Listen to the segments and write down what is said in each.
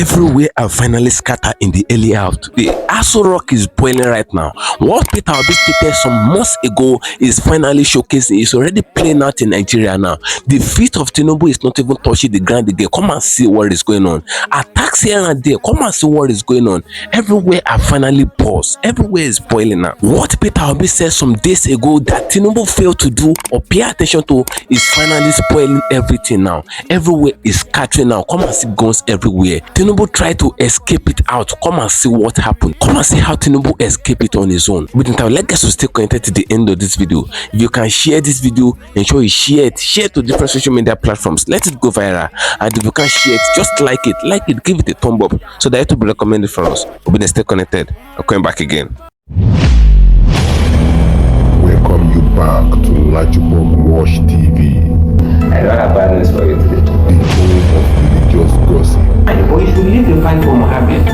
Everywhere are finally scattered in the early hour today. Aso Rock is boiling right now. What Peter Obi stated some months ago is finally showcasing. It's already playing out in Nigeria now. The feet of Tinubu is not even touching the ground again. Come and see what is going on. Attacks here and there. Come and see what is going on. Everywhere are finally paused. Everywhere is boiling now. What Peter Obi said some days ago that Tinubu failed to do or pay attention to is finally spoiling everything now. Everywhere is scattering now. Come and see guns everywhere. Tinubu tried to escape it out. Come and see what happened. Come and see how Tinubu escaped it on his own. With that, let's get to stay connected to the end of this video. If you can share this video, ensure you share it to different social media platforms. Let it go viral. And if you can share it, just like it, give it a thumb up so that it will be recommended for us. We'll be stay connected. I'm coming back again. Welcome you back to LAJUPOG WATCH TV. I don't have bad news for you today. The home of religious gossip. But you should leave the fight for Mohammed.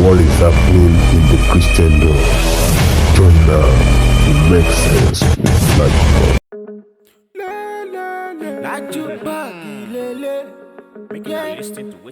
What is happening in the Christendom? Join now to make sense with LAJUPOG.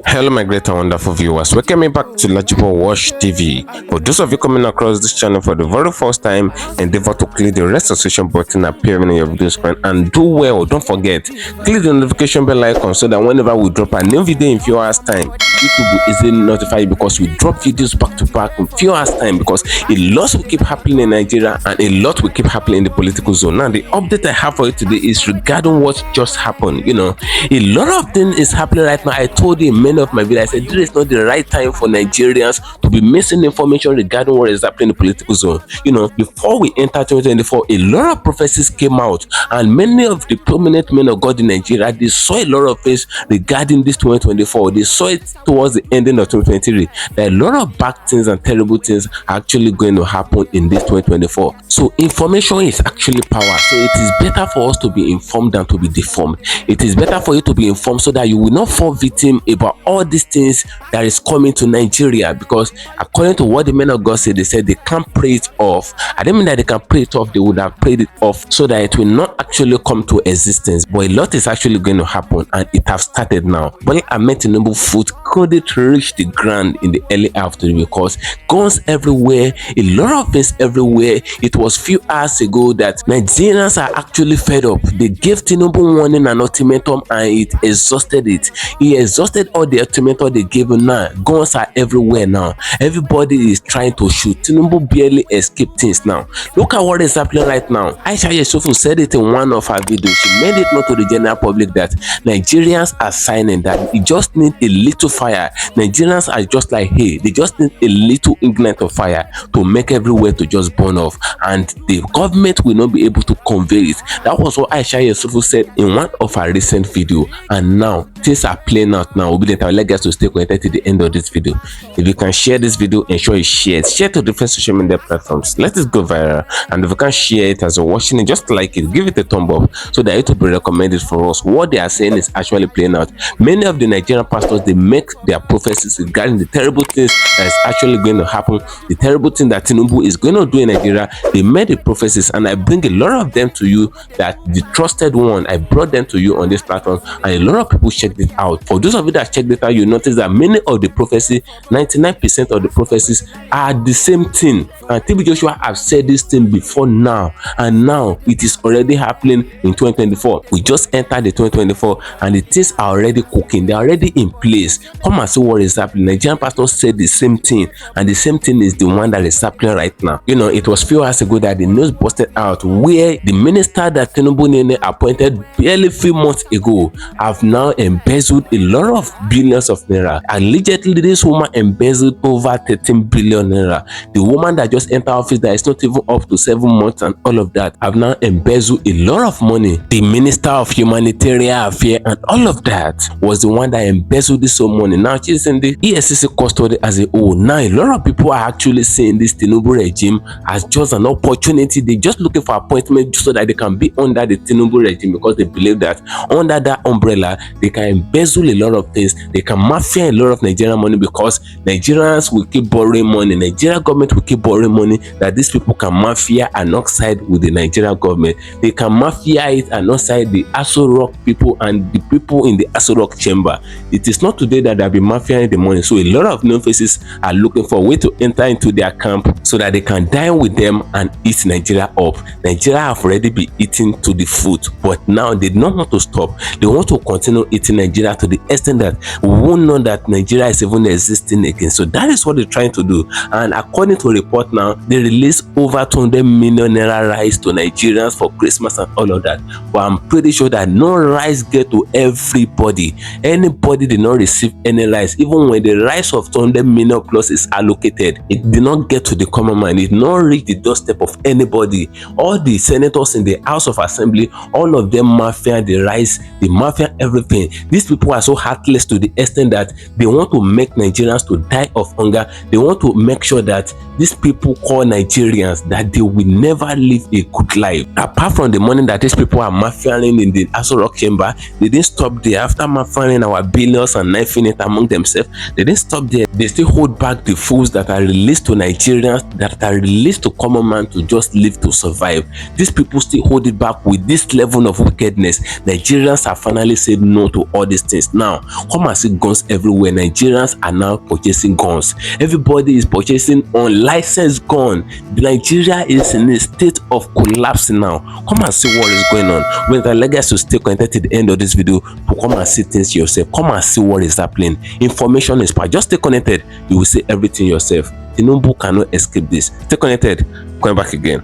Hello my great and wonderful viewers, welcome me back to LAJUPOG WATCH TV. For those of you coming across this channel for the very first time, endeavor to click the registration button appearing in your video screen and do well. Don't forget, click the notification bell icon so that whenever we drop a new video in few hours time, YouTube will easily notify you because we drop videos back to back in few hours time, because a lot will keep happening in Nigeria and a lot will keep happening in the political zone. Now the update I have for you today is regarding what just happened. You know, a lot of things is happening right now. I told you in many of my videos, I said this is not the right time for Nigerians to be missing information regarding what is happening in the political zone. You know, before we enter 2024, a lot of prophecies came out, and many of the prominent men of God in Nigeria, they saw a lot of things regarding this 2024. They saw it towards the ending of 2023. There are a lot of bad things and terrible things actually going to happen in this 2024. So information is actually power. So it is better for us to be informed than to be deformed. It is better for you to be informed so that you will not fall victim about all these things that is coming to Nigeria, because according to what the men of God said, they said they can't pray it off. I don't mean that they can pray it off, they would have prayed it off so that it will not actually come to existence. But a lot is actually going to happen, and it has started now. But I met Tinubu foot couldn't reach the ground in the early afternoon because guns everywhere, a lot of things everywhere. It was few hours ago that Nigerians are actually fed up. They gave Tinubu warning and ultimatum, and it exhausted it. He exhausted all the ultimatum they gave him. Now guns are everywhere now. Everybody is trying to shoot. Tinubu barely escaped things now. Look at what is happening right now. Aisha said it in one of her videos. She made it known to the general public that Nigerians are signing that it just need a little fire. Nigerians are just like, hey, they just need a little ignite of fire to make everywhere to just burn off, and the government will not be able to convey it. That was what Aisha said in one of her recent video, and now things are playing out now. We'll be there. Let's get to stay connected to the end of this video. If you can share this video, ensure you share to different social media platforms. Let it go viral, and if you can share it as you're watching it, just like it, give it a thumb up so that it will be recommended for us. What they are saying is actually playing out. Many of the Nigerian pastors, they make their prophecies regarding the terrible things that is actually going to happen, the terrible thing that Tinubu is going to do in Nigeria. They made the prophecies, and I bring a lot of them to you, that the trusted one, I brought them to you on this platform, and a lot of people checked it out. For those of you that checked it out, you notice that many of the prophecies, 99% of the prophecies are the same thing. And TB Joshua have said this thing before now, and now it is already happening in 2024. We just entered the 2024, and the things are already cooking. They're already in place. Come and see what is happening. Nigerian pastors said the same thing, and the same thing is the one that is happening right now. You know, it was few hours ago that the news busted out where the minister that Tinubu appointed barely few months ago have now embezzled a lot of billions of naira. Allegedly, this woman embezzled over 13 billion naira. The woman that just entered office that is not even up to 7 months and all of that have now embezzled a lot of money. The minister of humanitarian affairs and all of that was the one that embezzled this whole money. Now she's in the EFCC custody as a whole. Now a lot of people are actually seeing this Tinubu regime as just an opportunity. They're just looking for appointment so that they can be under the Tinubu regime, because they believe that under that umbrella they can embezzle a lot of things. They can mafia a lot of Nigerian money, because Nigerians will keep borrowing money. Nigeria government will keep borrowing borrowing money that these people can mafia alongside with the Nigerian government. They can mafia it alongside the Aso Rock people and the people in the Aso Rock chamber. It is not today that they'll be mafiaing the money. So a lot of known faces are looking for a way to enter into their camp so that they can dine with them and eat Nigeria up. Nigeria have already been eating to the foot, but now they don't want to stop. They want to continue eating Nigeria to the extent that we won't know that Nigeria is even existing again. So that is what they're trying to do. And according to a report now, they released over 200 million naira rice to Nigerians for Christmas and all of that. But I'm pretty sure that no rice get to everybody. Anybody did not receive any rice. Even when the rice of 200 million plus is allocated, it did not get to the common man. It did not reach the doorstep of anybody. All the senators in the House of Assembly, all of them mafia the rice, they mafia everything. These people are so heartless to the extent that they want to make Nigerians to die of hunger. They want to make sure that these people call Nigerians that they will never live a good life. Apart from the money that these people are mafiaing in the Aso Rock chamber, they didn't stop there. After mafiaing our billions and knifing it among themselves, they didn't stop there. They still hold back the foods that are released to Nigerians, that are released to common man to just live to survive. These people still hold it back with this level of wickedness. Nigerians have finally said no to all these things. Now, come and see guns everywhere. Nigerians are now purchasing guns. Everybody is purchasing unlicensed gun. Nigeria is in a state of collapse now. Come and see what is going on. When the legacy to stay connected to the end of this video to come and see things yourself. Come and see what is happening. Information is power. Just stay connected. You will see everything yourself. Tinubu cannot escape this. Stay connected. Going back again.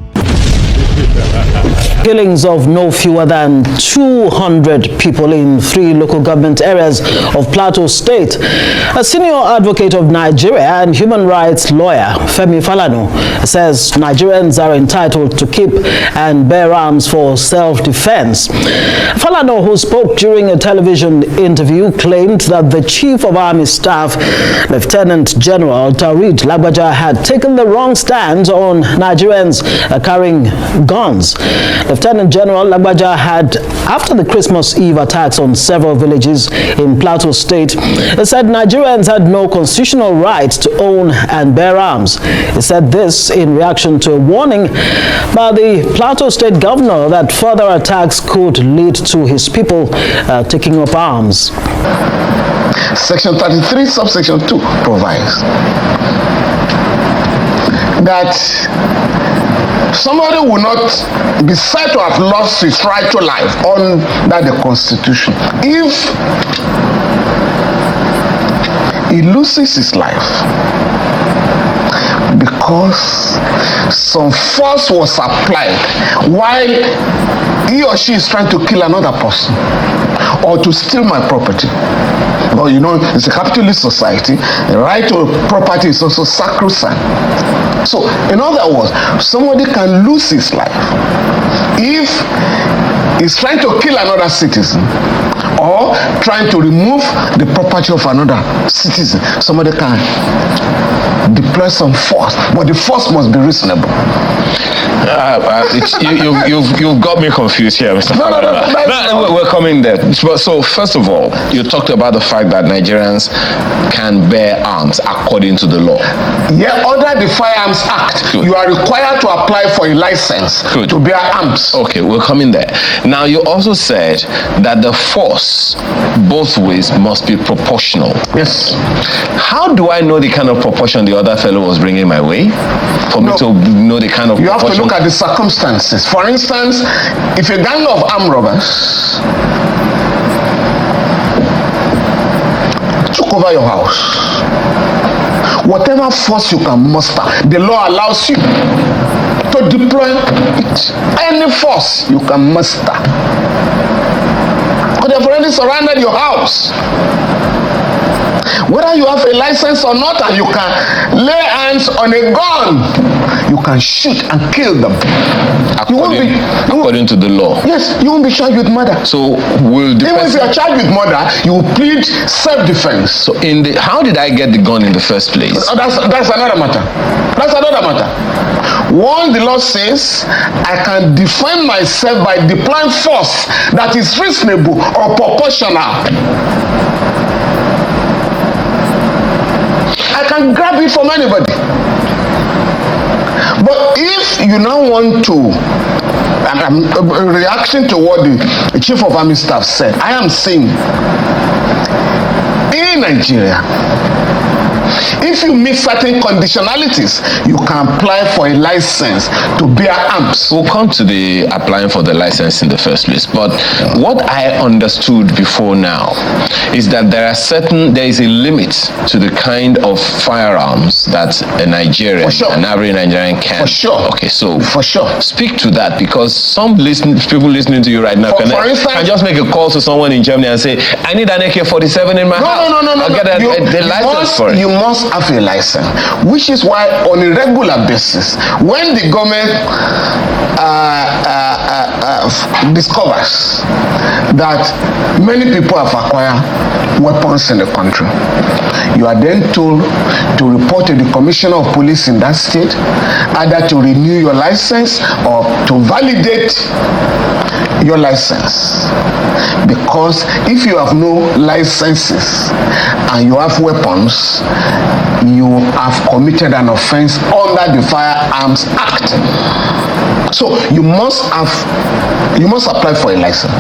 Killings of no fewer than 200 people in 3 local government areas of Plateau State. A senior advocate of Nigeria and human rights lawyer, Femi Falana, says Nigerians are entitled to keep and bear arms for self-defense. Falana, who spoke during a television interview, claimed that the Chief of Army Staff, Lieutenant General Tarid Lagbaja, had taken the wrong stance on Nigerians carrying guns. Lieutenant General Lagbaja had, after the Christmas Eve attacks on several villages in Plateau State, he said Nigerians had no constitutional right to own and bear arms. He said this in reaction to a warning by the Plateau State governor that further attacks could lead to his people taking up arms. Section 33, subsection 2 provides that somebody will not be said to have lost his right to life under the Constitution if he loses his life because some force was applied while he or she is trying to kill another person or to steal my property. Well, you know, it's a capitalist society. The right to property is also sacrosanct. So, in other words, somebody can lose his life if he's trying to kill another citizen or trying to remove the property of another citizen. Somebody can deploy some force, but the force must be reasonable. You've got me confused here, Mr. No, we're coming there. So first of all, you talked about the fact that Nigerians can bear arms according to the law. Yeah, under the Firearms Act, you are required to apply for a license to bear arms. Okay, we're coming there. Now, you also said that the force, both ways, must be proportional. Yes. How do I know the kind of proportion the other fellow was bringing my way? For me to know the kind of you proportion? have to look at the circumstances. For instance, if a gang of armed robbers took over your house, whatever force you can muster, the law allows you to deploy it. Any force you can muster. Because they've already surrounded your house. Whether you have a license or not, and you can lay hands on a gun, you can shoot and kill them. According to the law. Yes, you won't be charged with murder. So will the even if you are charged with murder, you will plead self-defense. So how did I get the gun in the first place? That's another matter. That's another matter. One, the law says I can defend myself by deploying force that is reasonable or proportional. I can grab it from anybody. But if you now want to, and I'm reacting to what the Chief of Army Staff said, I am saying, in Nigeria, if you meet certain conditionalities, you can apply for a license to bear arms. We'll come to the applying for the license in the first place. But what I understood before now is that there is a limit to the kind of firearms that a Nigerian, an average Nigerian can. For sure. Okay, so for sure. Speak to that, because some people listening to you right now can just make a call to someone in Germany and say, I need an AK-47 in my house. No. I'll get the license for it. You must have a license, which is why on a regular basis, when the government discovers that many people have acquired weapons in the country, you are then told to report to the Commissioner of Police in that state, either to renew your license or to validate your license. Because if you have no licenses and you have weapons, you have committed an offense under the Firearms Act. So you must apply for a license.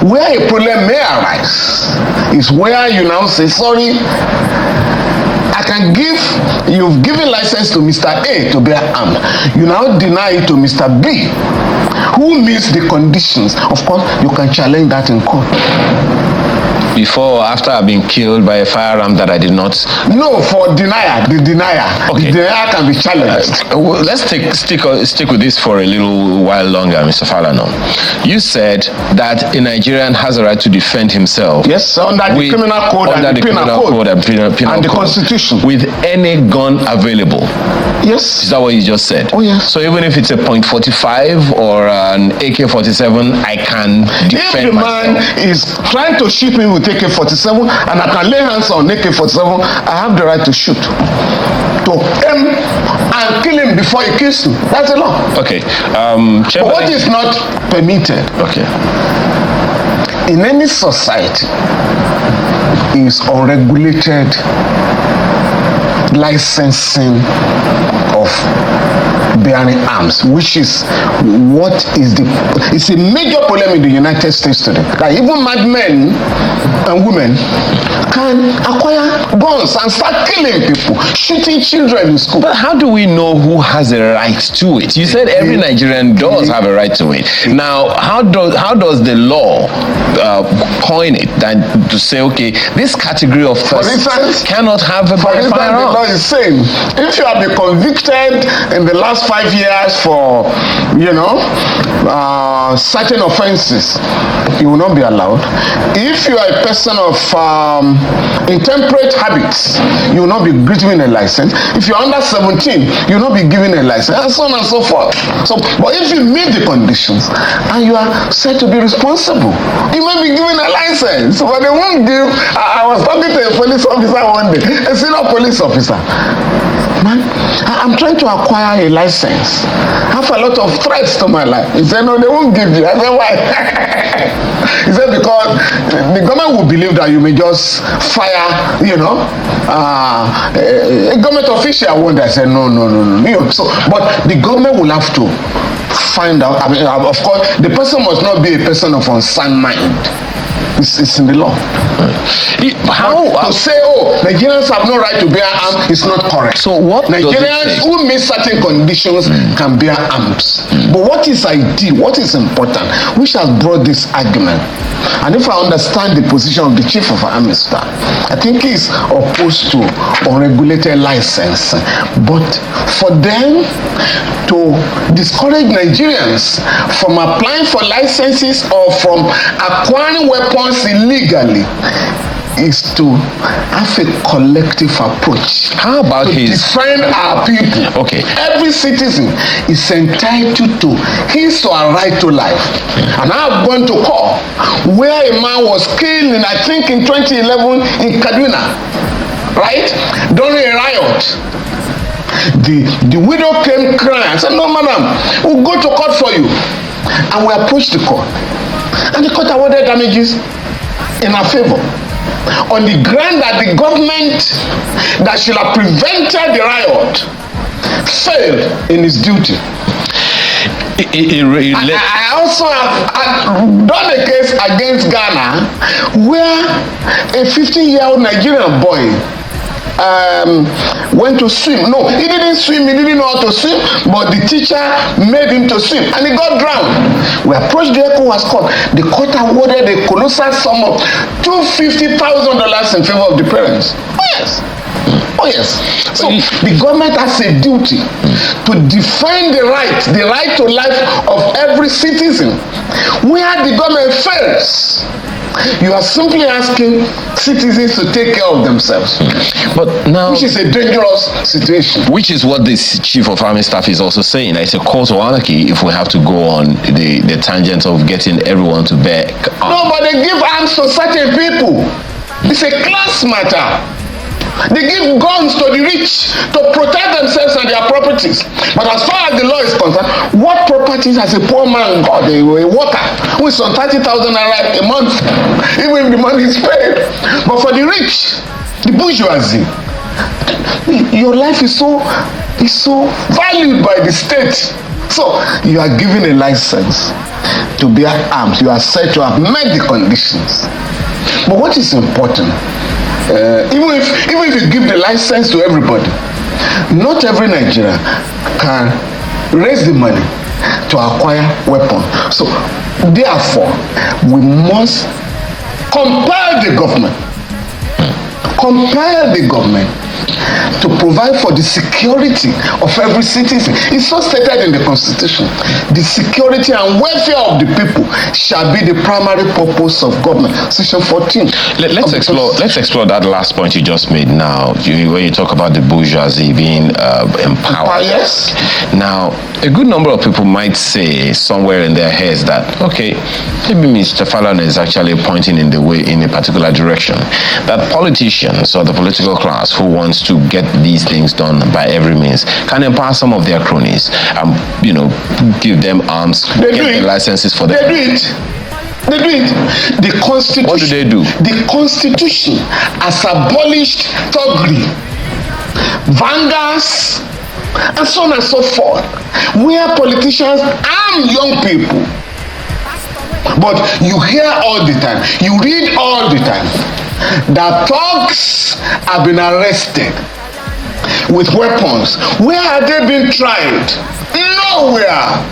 Where a problem may arise is where you now say, sorry, you've given license to Mr. A to bear arms. You now deny it to Mr. B, who meets the conditions. Of course, you can challenge that in court. Before or after I've been killed by a firearm that I did not? No, for denier. The denier. Okay. The denier can be challenged. Let's stick with this for a little while longer, Mr. Falana. You said that a Nigerian has a right to defend himself. Yes, under the criminal code and the penal code and the constitution. With any gun available. Yes. Is that what you just said? Oh, yes. So even if it's a .45 or an AK-47, I can defend myself. If the man is trying to shoot me with AK-47 and I can lay hands on AK-47, I have the right to shoot, to aim and kill him before he kills me. That's the law. Okay. But what is not permitted, okay, in any society is unregulated licensing of bearing arms, which is it's a major problem in the United States today. That even madmen and women can acquire guns and start killing people, shooting children in school. But how do we know who has a right to it? You said every Nigerian does have a right to it. Now, how does the law coin it to say, okay, this category of persons cannot have a firearm? For instance, the law is saying, if you have been convicted in the last 5 years for, certain offenses, you will not be allowed. If you are a person of intemperate habits, you will not be given a license. If you're under 17, you will not be given a license, and so on and so forth. But if you meet the conditions and you are said to be responsible, you may be given a license, but they won't give. I was talking to a police officer one day, a senior police officer. Man, I'm trying to acquire a license. I have a lot of threats to my life. He said, no, they won't give you. I said, why? He said, because the government will believe that you may just fire, a government official won't. I said, no. But the government will have to find out. I mean, of course, the person must not be a person of unsound mind. It's in the law. To say, Nigerians have no right to bear arms is not correct. So what Nigerians who meet certain conditions can bear arms. But what is ideal, what is important, which has brought this argument? And if I understand the position of the Chief of Army Staff, I think he's opposed to unregulated license. But for them to discourage Nigerians from applying for licenses or from acquiring weapons illegally is to have a collective approach. How about to defend our people? Okay. Every citizen is entitled to his or her right to life. And I've gone to court where a man was killed in 2011 in Kaduna, right? During a riot. The widow came crying. I said, no, madam, we'll go to court for you. And we approached the court. And the court awarded damages in our favor, on the ground that the government that should have prevented the riot failed in his duty. I also have done a case against Ghana where a 15-year-old Nigerian boy went to swim. No, he didn't swim, he didn't know how to swim, but the teacher made him to swim and he got drowned. We approached the ECOWAS court. The court awarded a colossal sum of $250,000 in favor of the parents. Oh yes. So the government has a duty to defend the right to life of every citizen. Where the government fails, you are simply asking citizens to take care of themselves. But now, which is a dangerous situation. Which is what this chief of army staff is also saying. It's a call to anarchy if we have to go on the tangent of getting everyone to bear arms. No, but they give arms to certain people. It's a class matter. They give guns to the rich to protect themselves and their properties. But as far as the law is concerned, what properties has a poor man got? A worker who is on 30,000 naira a month, even if the money is paid. But for the rich, the bourgeoisie, your life is so valued by the state. So you are given a license to bear arms. You are said to have met the conditions. But what is important? Even if you give the license to everybody, not every Nigerian can raise the money to acquire weapons. So therefore, we must compel the government to provide for the security of every citizen. It's so stated in the Constitution. The security and welfare of the people shall be the primary purpose of government. Section 14. Let's explore that last point you just made now, where you talk about the bourgeoisie being empowered. Yes. Now, a good number of people might say somewhere in their heads that, okay, maybe Mr. Falana is actually pointing in a particular direction. That politicians or the political class who wants to get these things done by every means can empower some of their cronies and, give them arms, get the licenses for them. They do it. The Constitution. What do they do? The Constitution has abolished thuggery, vanguards, and so on and so forth, where politicians arm young people. But you hear all the time, you read all the time, that thugs have been arrested with weapons. Where have they been tried? Nowhere.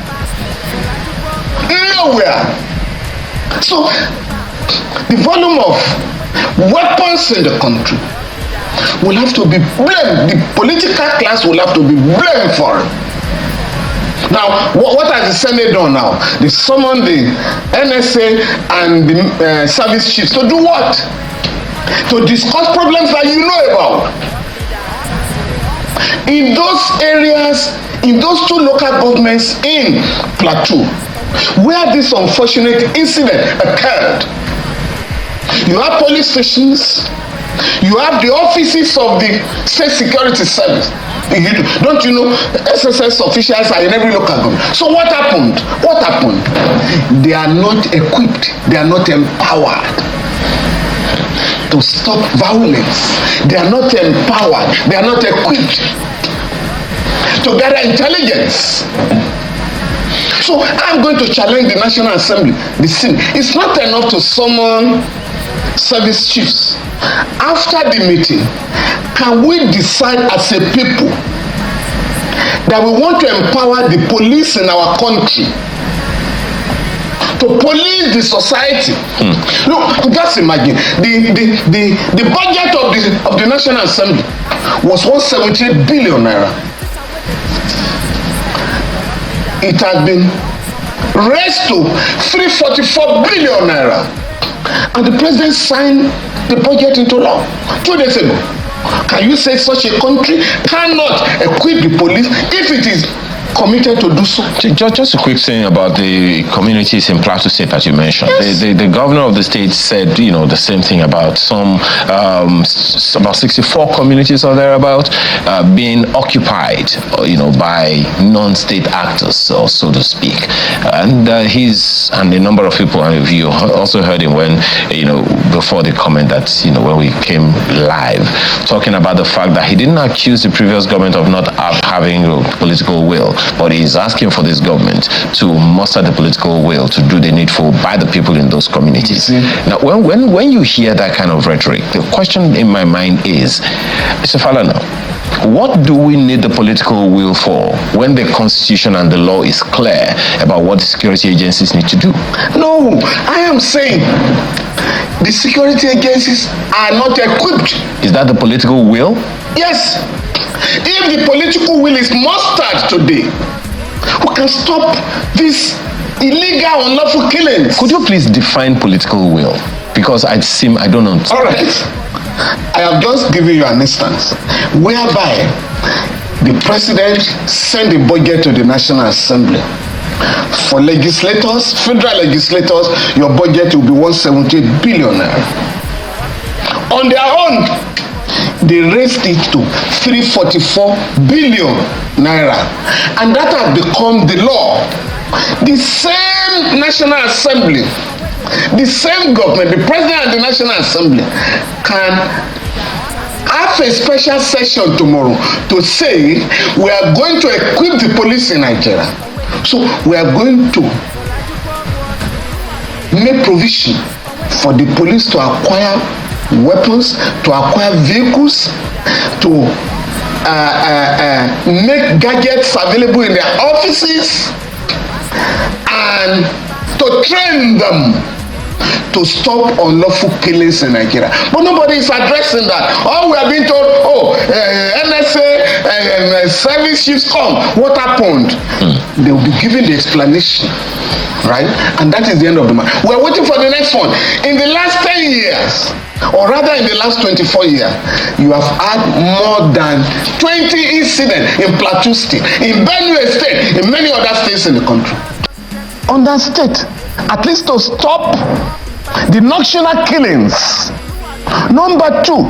So the volume of weapons in the country will have to be blamed. The political class will have to be blamed for it. Now, what has the Senate done now? They summoned the NSA and the service chiefs to do what? To discuss problems that you know about. In those areas, in those two local governments in PLATUE, where this unfortunate incident occurred, you have police stations, you have the offices of the state security service. Don't you know SSS officials are in every local government? So what happened? They are not equipped, they are not empowered to stop violence. They are not empowered, they are not equipped to gather intelligence. So I'm going to challenge the National Assembly. It's not enough to summon service chiefs. After the meeting, can we decide as a people that we want to empower the police in our country to police the society? Look, just imagine the budget of the National Assembly was 178 billion naira. It has been raised to 344 billion naira. And the president signed the budget into law 2 days ago. Can you say such a country cannot equip the police if it is committed to do so? Just a quick thing about the communities in Plateau State that you mentioned. Yes. The governor of the state said, the same thing about some, about 64 communities or thereabout being occupied, by non-state actors, or so to speak. And he's, and a number of people, and you also heard him when, before the comment that, when we came live, talking about the fact that he didn't accuse the previous government of not having political will, but he's asking for this government to muster the political will to do the needful by the people in those communities. Now, when you hear that kind of rhetoric, the question in my mind is, Mr. Falana, what do we need the political will for when the constitution and the law is clear about what the security agencies need to do? No, I am saying the security agencies are not equipped. Is that the political will? Yes. If the political will is mustered today, we can stop this illegal, unlawful killings. Could you please define political will? Because I don't know. All right. I have just given you an instance whereby the president sent a budget to the National Assembly. For legislators, federal legislators, your budget will be 178 billion naira. On their own, they raised it to 344 billion naira. And that has become the law. The same National Assembly, the same government, the president and the National Assembly can have a special session tomorrow to say we are going to equip the police in Nigeria. So we are going to make provision for the police to acquire weapons, to acquire vehicles, to make gadgets available in their offices, and to train them to stop unlawful killings in Nigeria. But nobody is addressing that. All we are being told, NSA service chiefs come. What happened? They will be given the explanation, right? And that is the end of the matter. We are waiting for the next one. In the last 10 years, or rather in the last 24 years, you have had more than 20 incidents in Plateau State, in Benue State, in many other states in the country. On that state, at least to stop the nocturnal killings. Number two,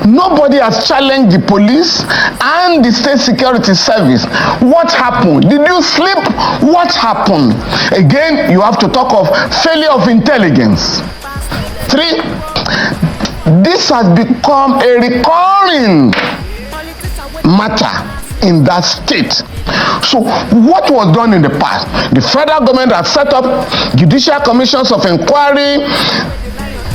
nobody has challenged the police and the state security service. What happened? Did you sleep? What happened? Again, you have to talk of failure of intelligence. Three, this has become a recurring matter in that state. So what was done in the past? The federal government has set up judicial commissions of inquiry.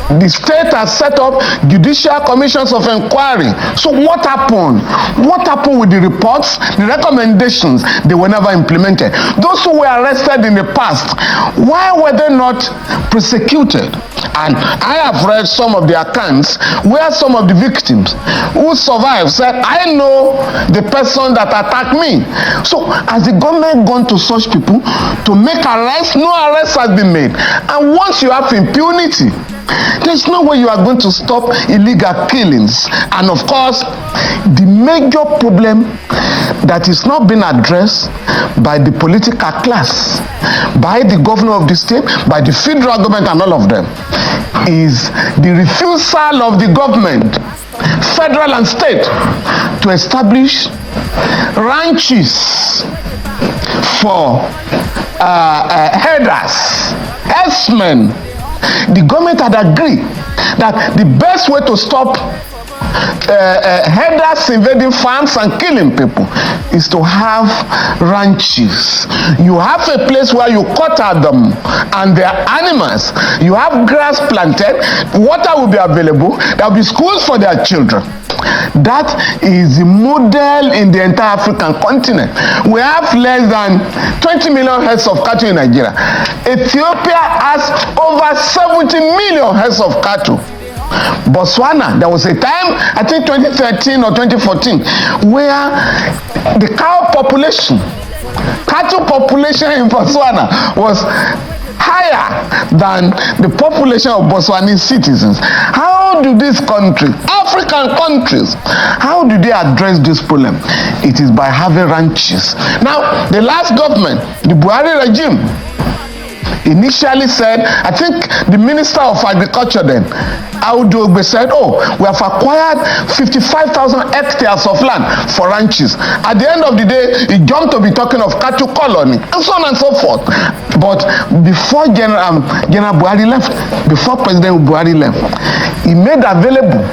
The state has set up judicial commissions of inquiry. So what happened? What happened with the reports, the recommendations? They were never implemented. Those who were arrested in the past, why were they not prosecuted? And I have read some of the accounts where some of the victims who survived said, I know the person that attacked me. So has the government gone to such people to make arrests? No arrest has been made. And once you have impunity, there's no way you are going to stop illegal killings. And of course, the major problem that is not being addressed by the political class, by the governor of the state, by the federal government and all of them, is the refusal of the government, federal and state, to establish ranches for herders, herdsmen. The government had agreed that the best way to stop herders invading farms and killing people is to have ranches. You have a place where you quarter them and their animals. You have grass planted, water will be available, there will be schools for their children. That is the model in the entire African continent. We have less than 20 million heads of cattle in Nigeria. Ethiopia has over 70 million heads of cattle. Botswana, there was a time, I think 2013 or 2014, where the cattle population in Botswana was higher than the population of Botswanese citizens. How do these countries, African countries, how do they address this problem? It is by having ranches. Now, the last government, the Buhari regime, initially said, I think the Minister of Agriculture then, Audu said, oh, we have acquired 55,000 hectares of land for ranches. At the end of the day, he jumped to be talking of cattle colony, and so on and so forth. But before General Buhari left, before President Buhari left, he made available,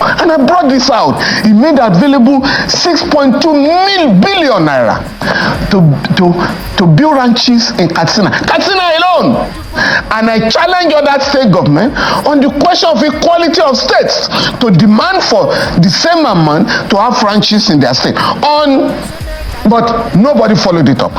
and I brought this out, he made available 6.2 billion naira to build ranches in Katsina alone. And I challenge other state government on the question of equality of states to demand for the same amount to have ranches in their state. But nobody followed it up.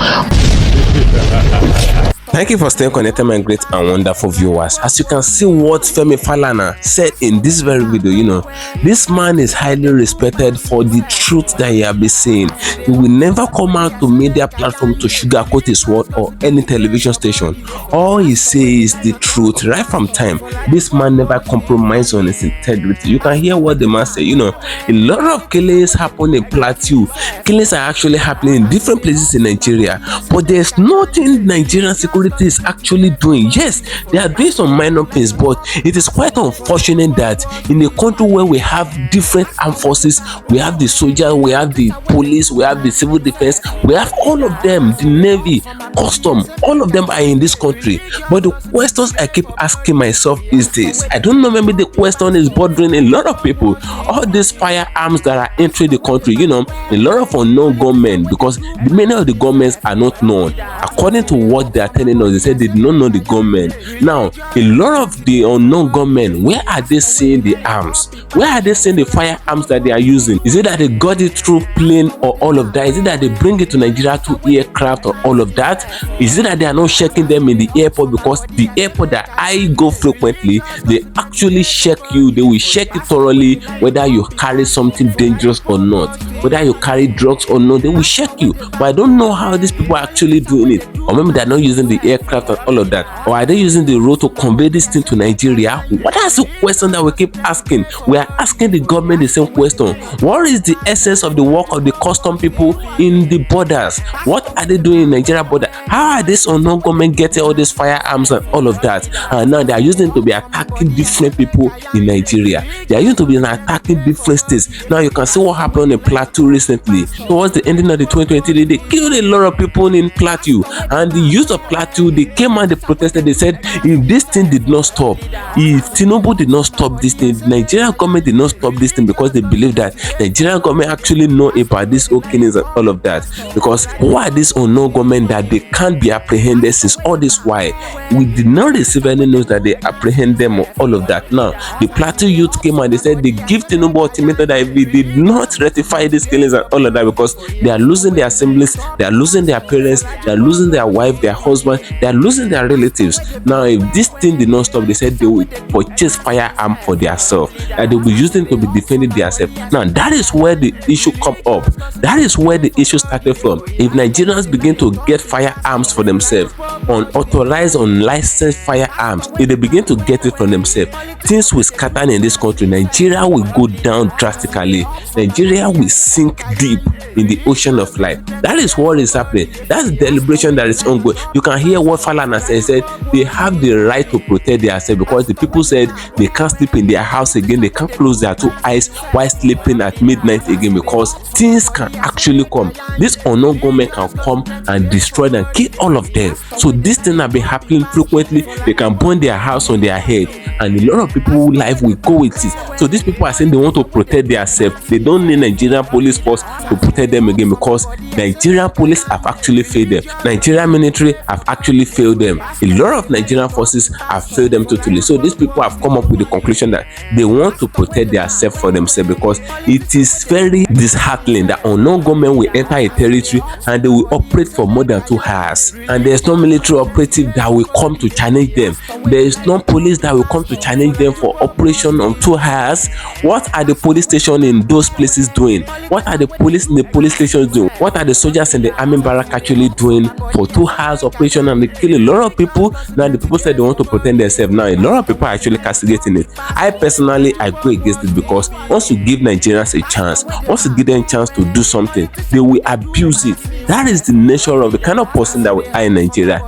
Thank you for staying connected, my great and wonderful viewers. As you can see what Femi Falana said in this very video, this man is highly respected for the truth that he has been saying. He will never come out to media platform to sugarcoat his word or any television station. All he says is the truth right from time. This man never compromised on his integrity. You can hear what the man said. A lot of killings happen in Plateau. Killings are actually happening in different places in Nigeria, but there's nothing Nigerian security is actually doing. Yes, they are doing some minor things, but it is quite unfortunate that in a country where we have different armed forces, we have the soldiers, we have the police, we have the civil defense, we have all of them, the navy, custom, all of them are in this country. But the questions I keep asking myself is this: I don't know, maybe the question is bothering a lot of people. All these firearms that are entering the country, a lot of unknown gunmen, because many of the gunmen are not known. According to what they are telling us, they said they did not know the gunmen. Now, a lot of the unknown gunmen, where are they seeing the arms? Where are they seeing the firearms that they are using? Is it that they got it through plane or all of that? Is it that they bring it to Nigeria through aircraft or all of that? Is it that they are not checking them in the airport? Because the airport that I go frequently, they actually check you. They will check it thoroughly whether you carry something dangerous or not, whether you carry drugs or not. They will check you. But I don't know how these people are actually doing it. Or maybe they're not using the aircraft and all of that. Or are they using the road to convey this thing to Nigeria? What is the question that we keep asking? We are asking the government the same question. What is the essence of the work of the custom people in the borders? What are they doing in Nigeria border? How are these unknown government getting all these firearms and all of that? And now they are using it to be attacking different people in Nigeria. They are using it to be attacking different states. Now you can see what happened in Plateau recently. Towards the ending of the 2023, they killed a lot of people in Plateau. And the youth of Plateau, they came and they protested. They said, if this thing did not stop, if Tinubu did not stop this thing, Nigerian government did not stop this thing, because they believe that Nigerian government actually know about these killings and all of that. Because who are these unknown government that they can't be apprehended since all this while? We did not receive any news that they apprehend them or all of that. Now, the Plateau youth came and they said they give Tinubu ultimatum that if they did not rectify these killings and all of that, because they are losing their assemblies, they are losing their parents, they are losing their wife, their husband, they are losing their relatives. Now, if this thing did not stop, they said they will purchase firearm for themselves, and they will be using to be defending themselves. Now, that is where the issue come up. That is where the issue started from. If Nigerians begin to get firearms for themselves, unauthorized, unlicensed firearms, if they begin to get it from themselves, things will scatter in this country. Nigeria will go down drastically. Nigeria will sink deep in the ocean of life. That is what is happening. That's the deliberation that is ongoing. You can hear what Falana said. He said they have the right to protect themselves, because the people said they can't sleep in their house again. They can't close their two eyes while sleeping at midnight again, because things can actually come. This unknown government can come and destroy and kill all of them. So this thing have been happening frequently. They can burn their house on their head, and a lot of people life will go with it. So these people are saying they want to protect themselves. They don't need Nigerian police force to protect them again, because Nigerian police have actually failed them. Nigerian military have actually failed them. A lot of Nigerian forces have failed them totally. So these people have come up with the conclusion that they want to protect themselves for themselves, because it is very disheartening that unknown government will enter a territory and they will operate for more than 2 hours, and there is no military operative that will come to challenge them. There is no police that will come to to challenge them for operation on 2 hours. What are the police stations in those places doing? What are the police in the police stations doing? What are the soldiers in the army barrack actually doing for 2 hours operation, and they kill a lot of people? Now the people said they want to protect themselves. Now a lot of people are actually castigating it. I personally go against it, because once you give Nigerians a chance, once you give them a chance to do something, they will abuse it. That is the nature of the kind of person that we are in Nigeria.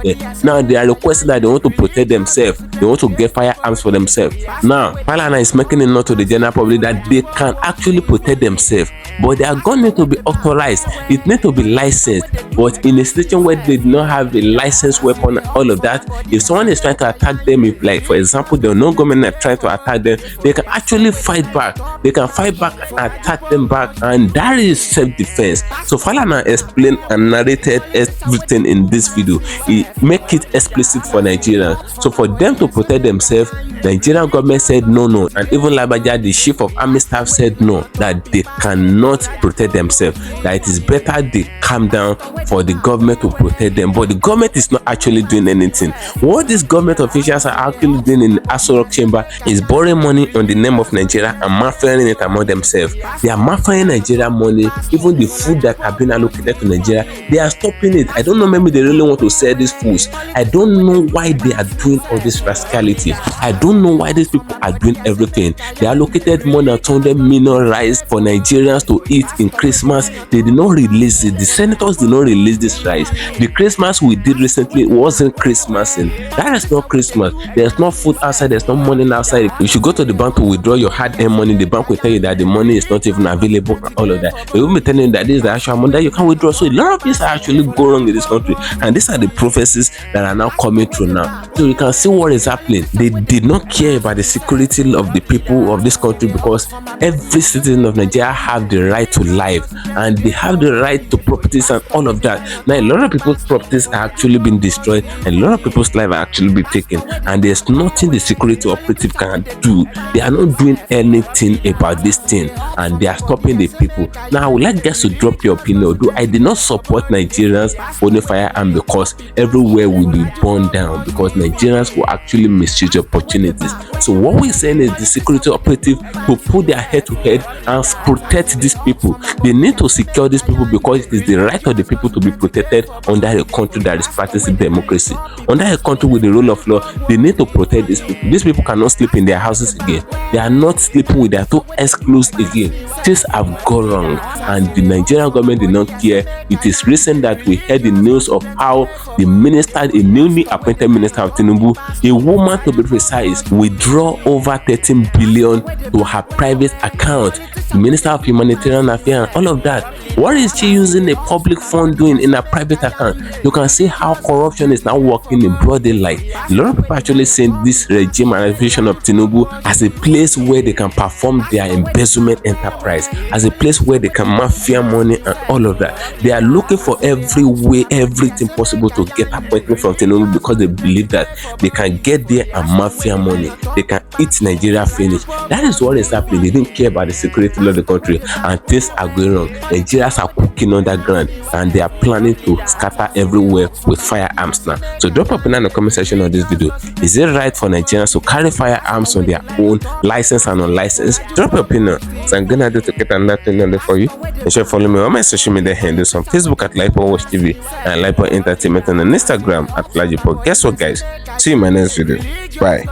Now they are requesting that they want to protect themselves, they want to get firearms for themselves. Now Falana is making it known to the general public that they can actually protect themselves, but they are going to need to be authorized. It needs to be licensed. But in a situation where they do not have a licensed weapon and all of that, if someone is trying to attack them, if like for example the no government are trying to attack them, they can actually fight back. They can fight back and attack them back, and that is self-defense. So Falana explained and narrated everything in this video. He make it explicit for Nigerians. So for them to protect themselves, the Nigerian government said no, and even Labaja, the chief of army staff, said no, that they cannot protect themselves, that it is better they calm down for the government to protect them. But the government is not actually doing anything. What these government officials are actually doing in the Atta.Ck chamber is borrowing money on the name of Nigeria and mafiaing it among themselves. They are mafiaing Nigeria money. Even the food that have been allocated to Nigeria, they are stopping it. I don't know, maybe they really want to sell these foods. I don't know why they are doing all this rascality. I don't know why these people are doing everything. They allocated more than 200 million rice for Nigerians to eat in Christmas. They did not release it. The senators did not release this rice. The Christmas we did recently wasn't Christmasing. That is not Christmas. There's no food outside. There's no money outside. You should go to the bank to withdraw your hard-earned money. The bank will tell you that the money is not even available and all of that. They will be telling you that this is the actual money that you can withdraw. So a lot of things are actually go wrong in this country, and these are the prophecies that are now coming through now. So you can see what is happening. They did not care about the security of the people of this country, because every citizen of Nigeria have the right to life, and they have the right to properties and all of that. Now a lot of people's properties are actually being destroyed, and a lot of people's lives are actually being taken, and there's nothing the security operative can do. They are not doing anything about this thing, and they are stopping the people. Now I would like guys to drop your opinion. Although I did not support Nigerians owning firearms, because everywhere will be burned down, because Nigerians will actually misuse the opportunities. So what we're saying is the security operative to put their head to head and protect these people. They need to secure these people, because it is the right of the people to be protected under a country that is practicing democracy. Under a country with the rule of law, they need to protect these people. These people cannot sleep in their houses again. They are not sleeping with their two exclusives again. Things have gone wrong, and the Nigerian government did not care. It is recent that we heard the news of how the minister, a newly appointed minister of Tinubu, a woman to be precise, withdraw over 13 billion to her private account. The Minister of Humanitarian Affairs and all of that. What is she using a public fund doing in a private account? You can see how corruption is now working in broad daylight. A lot of people actually seeing this regime and administration of Tinubu as a place where they can perform their embezzlement enterprise, as a place where they can mafia money and all of that. They are looking for every way, everything possible to get appointment from Tinubu, because they believe that they can get there and mafia money. They can eat Nigeria finish. That is what is happening. They didn't care about the security of the country, and things are going wrong. Nigerians are cooking underground, and they are planning to scatter everywhere with firearms now. So drop a opinion in the comment section on this video. Is it right for Nigerians to carry firearms on their own, licensed and unlicensed? Drop your opinion. So I'm gonna do to get another thing on there for you. And sure, follow me on my social media handles on Facebook at LAJUPOG WATCH TV and LAJUPOG Entertainment, and on Instagram at LAJUPOG. Guess what, guys? See you in my next video. Bye.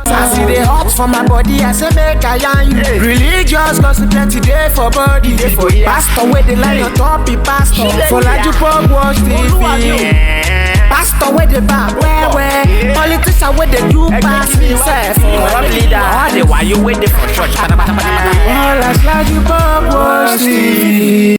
Religious gossip plenty day for body. Pastor where the line on top be pastor for LAJUPOG WATCH TV. Pastor where the back where politician where they do pass himself. All the while you waiting for church. All as LAJUPOG WATCH TV.